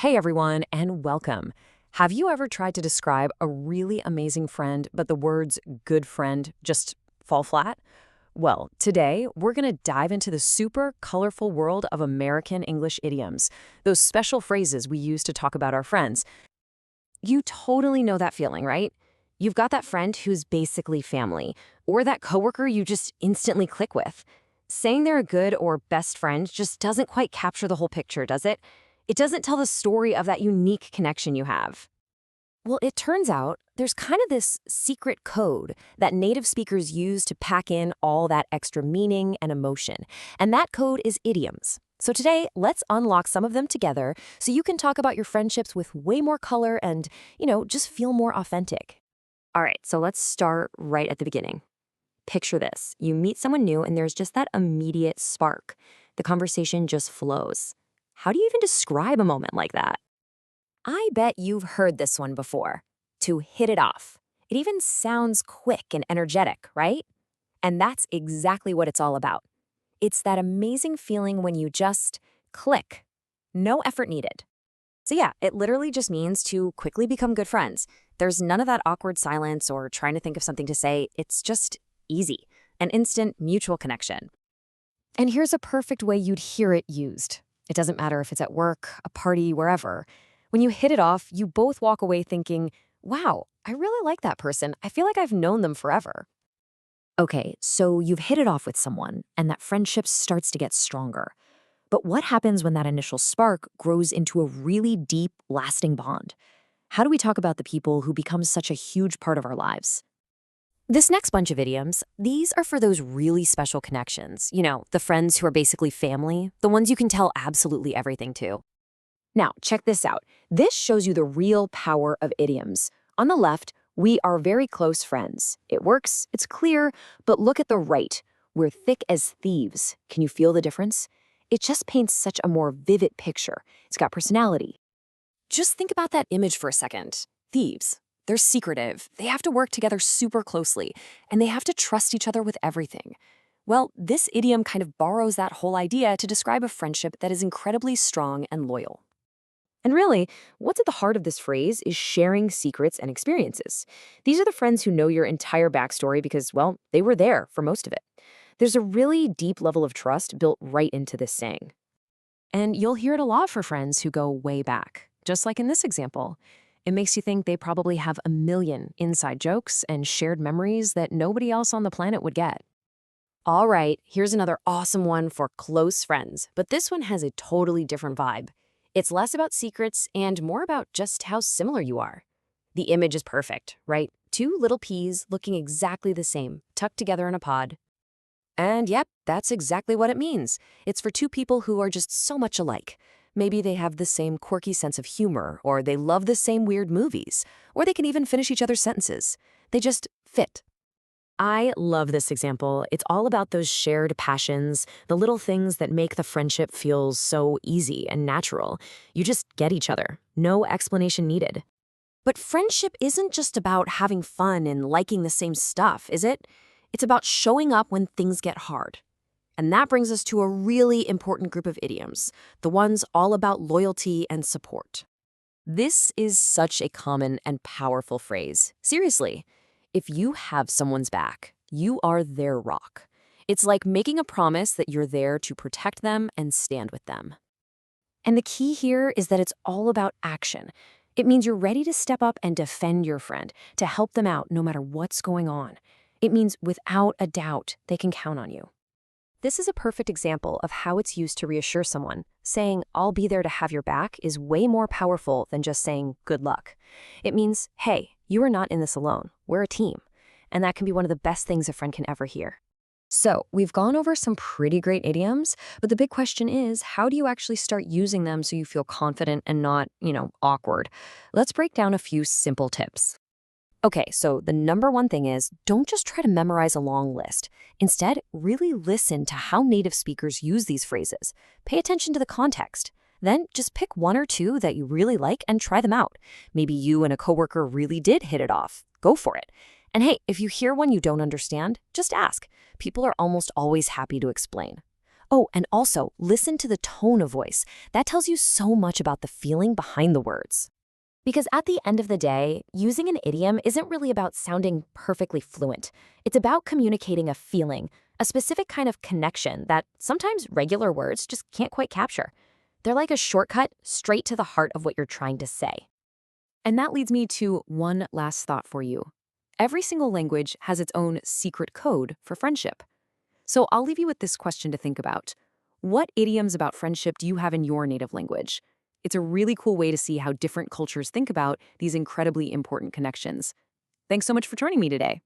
Hey everyone, and welcome. Have you ever tried to describe a really amazing friend, but the words good friend just fall flat? Well, today we're going to dive into the super colorful world of American English idioms, those special phrases we use to talk about our friends. You totally know that feeling, right? You've got that friend who's basically family, or that coworker you just instantly click with. Saying they're a good or best friend just doesn't quite capture the whole picture, does it? It doesn't tell the story of that unique connection you have. Well, it turns out there's kind of this secret code that native speakers use to pack in all that extra meaning and emotion. And that code is idioms. So today, let's unlock some of them together so you can talk about your friendships with way more color and, just feel more authentic. All right, so let's start right at the beginning. Picture this. You meet someone new and there's just that immediate spark. The conversation just flows. How do you even describe a moment like that? I bet you've heard this one before. To hit it off. It even sounds quick and energetic, right? And that's exactly what it's all about. It's that amazing feeling when you just click. No effort needed. So yeah, it literally just means to quickly become good friends. There's none of that awkward silence or trying to think of something to say. It's just easy, an instant mutual connection. And here's a perfect way you'd hear it used. It doesn't matter if it's at work, a party, wherever. When you hit it off, you both walk away thinking, wow, I really like that person. I feel like I've known them forever. Okay, so you've hit it off with someone, and that friendship starts to get stronger. But what happens when that initial spark grows into a really deep, lasting bond? How do we talk about the people who become such a huge part of our lives? This next bunch of idioms, these are for those really special connections. The friends who are basically family, the ones you can tell absolutely everything to. Now, check this out. This shows you the real power of idioms. On the left, we are very close friends. It works, it's clear, but look at the right. We're thick as thieves. Can you feel the difference? It just paints such a more vivid picture. It's got personality. Just think about that image for a second. Thieves. They're secretive. They have to work together super closely, and they have to trust each other with everything. Well, this idiom kind of borrows that whole idea to describe a friendship that is incredibly strong and loyal. And really, what's at the heart of this phrase is sharing secrets and experiences. These are the friends who know your entire backstory because, well, they were there for most of it. There's a really deep level of trust built right into this saying. And you'll hear it a lot for friends who go way back, just like in this example. It makes you think they probably have a million inside jokes and shared memories that nobody else on the planet would get. All right, here's another awesome one for close friends, but this one has a totally different vibe. It's less about secrets and more about just how similar you are. The image is perfect, right? Two little peas looking exactly the same, tucked together in a pod. And yep, that's exactly what it means. It's for two people who are just so much alike. Maybe they have the same quirky sense of humor, or they love the same weird movies, or they can even finish each other's sentences. They just fit. I love this example. It's all about those shared passions, the little things that make the friendship feel so easy and natural. You just get each other. No explanation needed. But friendship isn't just about having fun and liking the same stuff, is it? It's about showing up when things get hard. And that brings us to a really important group of idioms, the ones all about loyalty and support. This is such a common and powerful phrase. Seriously. If you have someone's back, you are their rock. It's like making a promise that you're there to protect them and stand with them. And the key here is that it's all about action. It means you're ready to step up and defend your friend, to help them out no matter what's going on. It means without a doubt they can count on you. This is a perfect example of how it's used to reassure someone. Saying, I'll be there to have your back is way more powerful than just saying, good luck. It means, hey, you are not in this alone. We're a team. And that can be one of the best things a friend can ever hear. So, we've gone over some pretty great idioms, but the big question is, how do you actually start using them so you feel confident and not, awkward? Let's break down a few simple tips. Okay, so the number one thing is, don't just try to memorize a long list. Instead, really listen to how native speakers use these phrases. Pay attention to the context. Then just pick one or two that you really like and try them out. Maybe you and a coworker really did hit it off. Go for it. And hey, if you hear one you don't understand, just ask. People are almost always happy to explain. Oh, and also listen to the tone of voice. That tells you so much about the feeling behind the words. Because at the end of the day, using an idiom isn't really about sounding perfectly fluent. It's about communicating a feeling, a specific kind of connection that sometimes regular words just can't quite capture. They're like a shortcut straight to the heart of what you're trying to say. And that leads me to one last thought for you. Every single language has its own secret code for friendship. So I'll leave you with this question to think about. What idioms about friendship do you have in your native language? It's a really cool way to see how different cultures think about these incredibly important connections. Thanks so much for joining me today.